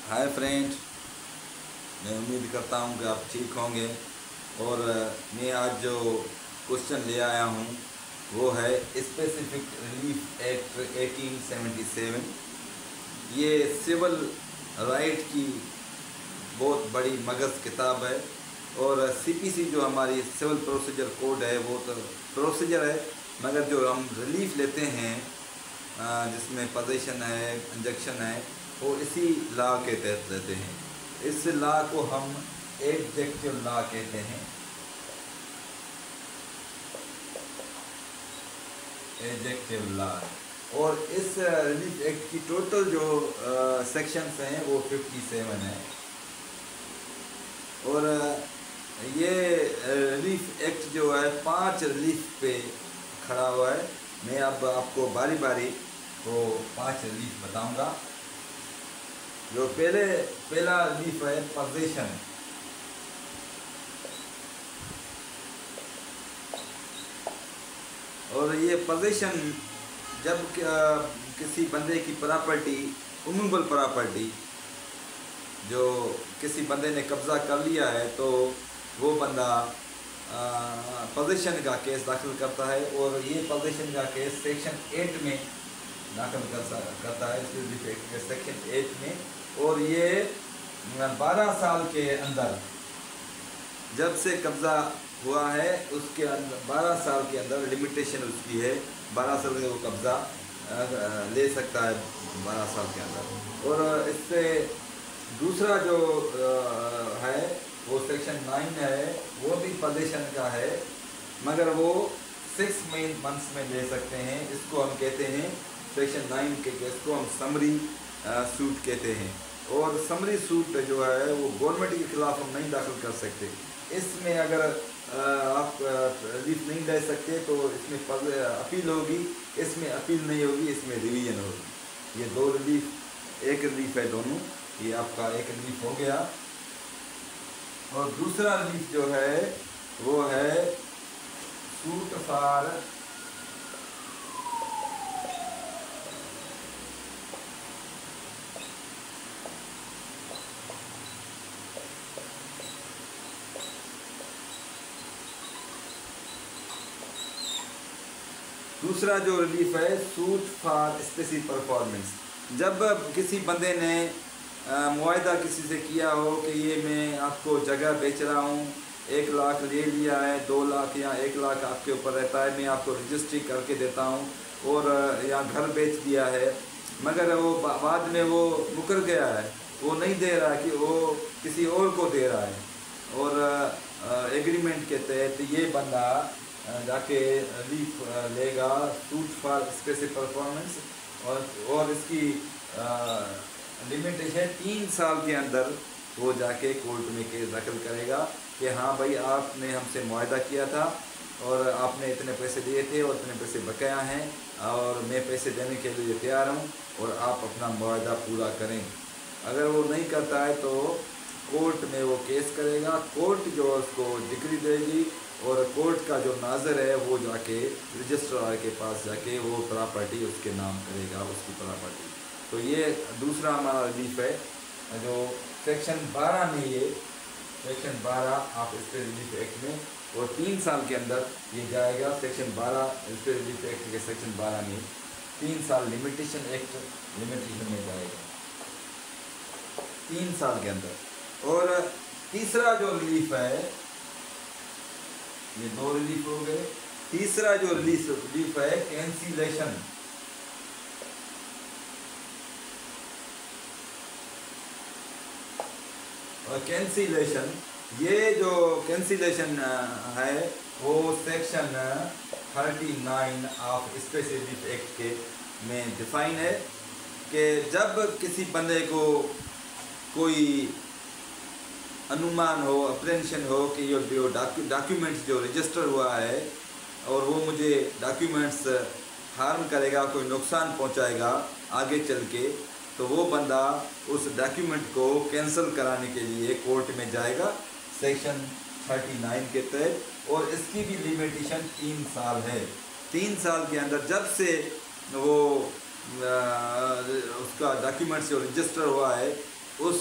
Hi friend, मैं उम्मीद करता हूँ कि आप ठीक होंगे। और मैं आज जो क्वेश्चन ले आया हूँ वो है स्पेसिफिक रिलीफ एक्ट 1877। ये सिविल राइट की बहुत बड़ी मगज़ किताब है। और सीपीसी जो हमारी सिविल प्रोसीजर कोड है वो तो प्रोसीजर है, मगर जो हम रिलीफ लेते हैं जिसमें पोजीशन है, इंजेक्शन है, वो इसी लॉ के तहत लेते हैं। इस लॉ को हम एग्जेक्टिव लॉ कहते हैं। Executive law. और इस रिलीफ एक्ट की टोटल जो सेक्शंस हैं वो 57 है। और ये रिलीफ एक्ट जो है 5 रिलीफ पे खड़ा हुआ है। मैं अब आपको बारी बारी वो 5 रिलीफ बताऊंगा। जो पहला रिलीफ है पोजीशन। और ये पोजीशन जब किसी बंदे की प्रॉपर्टी, मूवेबल प्रॉपर्टी, जो किसी बंदे ने कब्ज़ा कर लिया है, तो वो बंदा पोजीशन का केस दाखिल करता है। और ये पोजीशन का केस सेक्शन 8 में दाखिल करता है, सेक्शन 8 में। और ये 12 साल के अंदर, जब से कब्ज़ा हुआ है उसके अंदर 12 साल के अंदर लिमिटेशन उसकी है। 12 साल में वो कब्ज़ा ले सकता है 12 साल के अंदर। और इससे दूसरा जो है वो सेक्शन 9 है, वो भी पोजीशन का है, मगर वो 6 मंथ्स में ले सकते हैं। इसको हम कहते हैं सेक्शन 9 के केस को हम समरी सूट कहते हैं। और समरी सूट जो है वो गवर्नमेंट के खिलाफ हम नहीं दाखिल कर सकते। इसमें अगर आप रिलीफ नहीं ले सकते तो इसमें अपील होगी, इसमें अपील नहीं होगी, इसमें रिवीजन होगी। ये 2 रिलीफ, एक रिलीफ है दोनों। ये आपका एक रिलीफ हो गया। और दूसरा रिलीफ जो है वो है सूट फॉर दूसरा जो रिलीफ है सूट फॉर स्पेसिफिक परफॉर्मेंस। जब किसी बंदे ने मुआहदा किसी से किया हो कि ये मैं आपको जगह बेच रहा हूँ, 1 लाख ले लिया है, 2 लाख या 1 लाख आपके ऊपर रहता है, मैं आपको रजिस्ट्री करके देता हूँ। और या घर बेच दिया है, मगर वो बाद में वो मुकर गया है, वो नहीं दे रहा है, कि वो किसी और को दे रहा है। और एग्रीमेंट के तहत ये बंदा जाके रिलीफ लेगा सूट फॉर स्पेसिफिक परफॉर्मेंस। और इसकी लिमिटेशन 3 साल के अंदर वो जाके कोर्ट में केस दाखिल करेगा कि हाँ भाई, आपने हमसे मुआहदा किया था और आपने इतने पैसे दिए थे और इतने पैसे बकाया हैं, और मैं पैसे देने के लिए तैयार हूँ और आप अपना मुआहदा पूरा करें। अगर वो नहीं करता है तो कोर्ट में वो केस करेगा। कोर्ट जो उसको डिक्री देगी और कोर्ट का जो नाज़र है वो जाके रजिस्ट्रार के पास जाके वो प्रॉपर्टी उसके नाम करेगा, उसकी प्रॉपर्टी। तो ये दूसरा हमारा रिलीफ है जो सेक्शन 12 में, ये सेक्शन 12 आप इस पे रिलीफ एक्ट में, और 3 साल के अंदर ये जाएगा। सेक्शन 12 इस पे रिलीफ एक्ट के सेक्शन 12 में 3 साल लिमिटेशन एक्ट लिमिटेशन में जाएगा 3 साल के अंदर। और तीसरा जो रिलीफ है, ये 2 रिलीफ हो गए। तीसरा जो रिलीफ है कैंसिलेशन। और कैंसिलेशन, ये जो कैंसिलेशन है वो सेक्शन 39 ऑफ स्पेसिफिक एक्ट के में डिफाइन है कि जब किसी बंदे को कोई अनुमान हो, अप्रेंशन हो कि ये जो डॉक्यूमेंट्स जो रजिस्टर हुआ है और वो मुझे डॉक्यूमेंट्स हार्म करेगा, कोई नुकसान पहुंचाएगा आगे चल के, तो वो बंदा उस डॉक्यूमेंट को कैंसिल कराने के लिए कोर्ट में जाएगा सेक्शन 39 के तहत। और इसकी भी लिमिटेशन 3 साल है। 3 साल के अंदर जब से वो उसका डॉक्यूमेंट्स जो रजिस्टर हुआ है उस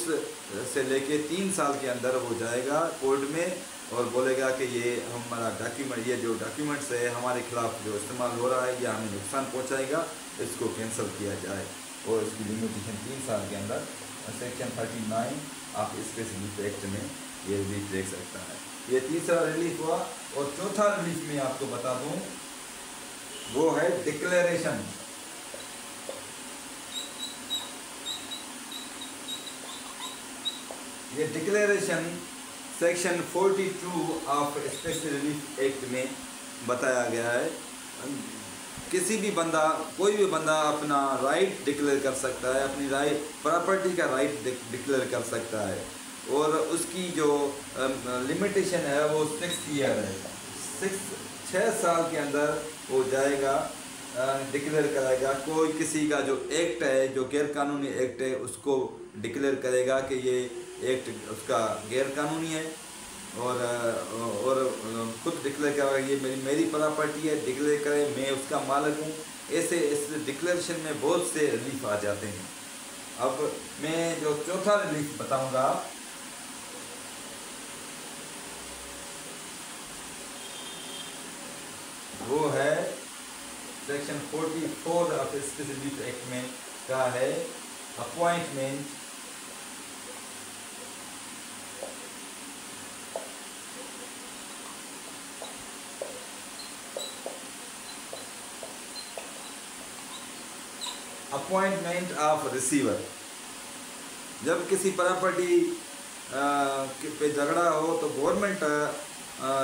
से लेके 3 साल के अंदर वो जाएगा कोर्ट में और बोलेगा कि ये हमारा डॉक्यूमेंट, ये जो डॉक्यूमेंट्स है हमारे खिलाफ जो इस्तेमाल हो रहा है या हमें नुकसान पहुंचाएगा, इसको कैंसिल किया जाए। और इसकी लिमिटेशन 3 साल के अंदर सेक्शन 39 आप स्पेसिफिक एक्ट में ये रिलीफ देख सकता है। ये तीसरा रिलीफ हुआ। और चौथा रिलीफ में आपको बता दूं वो है डिक्लेरेशन। ये declaration section 42 of special relief act में बताया गया है। किसी भी बंदा, कोई भी बंदा अपना राइट डिक्लेयर कर सकता है, अपनी राइट प्रॉपर्टी का राइट डिक्लेयर कर सकता है। और उसकी जो लिमिटेशन है वो 6 ईयर है। 6 साल के अंदर वो जाएगा, डिक्लेयर कराएगा। कोई किसी का जो एक्ट है, जो गैर कानूनी एक्ट है, उसको डिक्लेयर करेगा कि ये एक्ट उसका गैर कानूनी है। और खुद डिक्लेयर करेगा ये मेरी प्रॉपर्टी है, डिक्लेयर करे मैं उसका मालिक हूँ। ऐसे इस डिक्लेरेशन में बहुत से रिलीफ आ जाते हैं। अब मैं जो चौथा रिलीफ बताऊंगा वो है section 44 of special relief act में का है अपॉइंटमेंट ऑफ रिसीवर। जब किसी प्रॉपर्टी पे झगड़ा हो तो गवर्नमेंट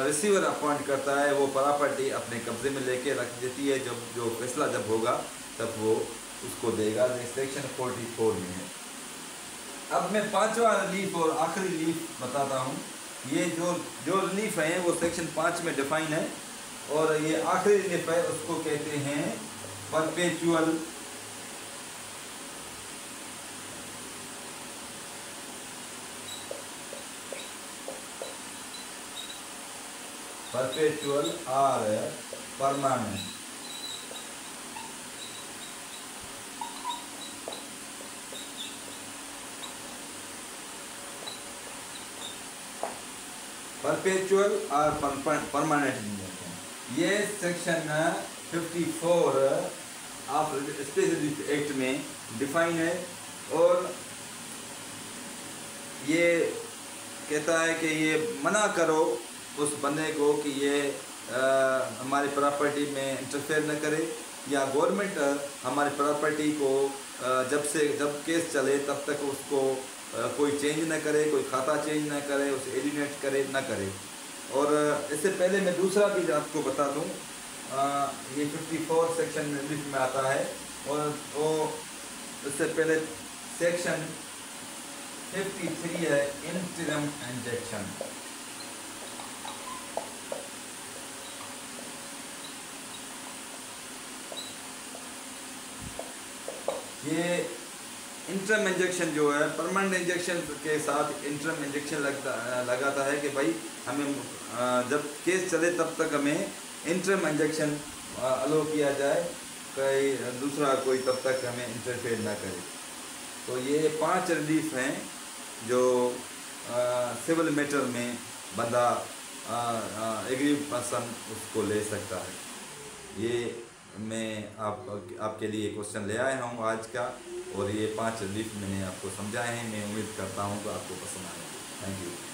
रिसीवर अपॉइंट करता है, वो प्रॉपर्टी अपने कब्जे में लेके रख देती है। जब जो फैसला जब होगा तब वो उसको देगा। सेक्शन 44 में है। अब मैं 5वां रिलीफ और आखिरी रिलीफ बताता हूँ। ये जो रिलीफ है वो सेक्शन 5 में डिफाइन है। और ये आखिरी रिलीफ है, उसको कहते हैं परपेचुअल और परमानेंट। परपेचुअल और परमानेंट ये सेक्शन 54 ऑफ स्पेशल एक्ट में डिफाइन है। और ये कहता है कि ये मना करो उस बंदे को कि ये हमारी प्रॉपर्टी में इंटरफेयर न करे, या गवर्नमेंट हमारी प्रॉपर्टी को जब केस चले तब तक उसको कोई चेंज न करे, कोई खाता चेंज न करे, उसे एलिनेट करे न करे। और इससे पहले मैं दूसरा भी आपको बता दूं, ये 54 सेक्शन रिलीफ में आता है। और वो इससे पहले सेक्शन 53 है इंटरिम इंजेक्शन। ये इंटरम इंजेक्शन जो है, परमानेंट इंजेक्शन के साथ इंटरम इंजेक्शन लगाता है कि भाई हमें जब केस चले तब तक हमें इंटरम इंजेक्शन अलो किया जाए, कोई दूसरा कोई तब तक हमें इंटरफेयर ना करे। तो ये 5 रिलीफ हैं जो सिविल मैटर में बंदा एग्री पर्सन उसको ले सकता है। ये मैं आपके लिए क्वेश्चन ले आया हूँ आज का। और ये 5 रिलीफ मैंने आपको समझाए हैं। मैं उम्मीद करता हूँ कि आपको पसंद आएगा। Thank you.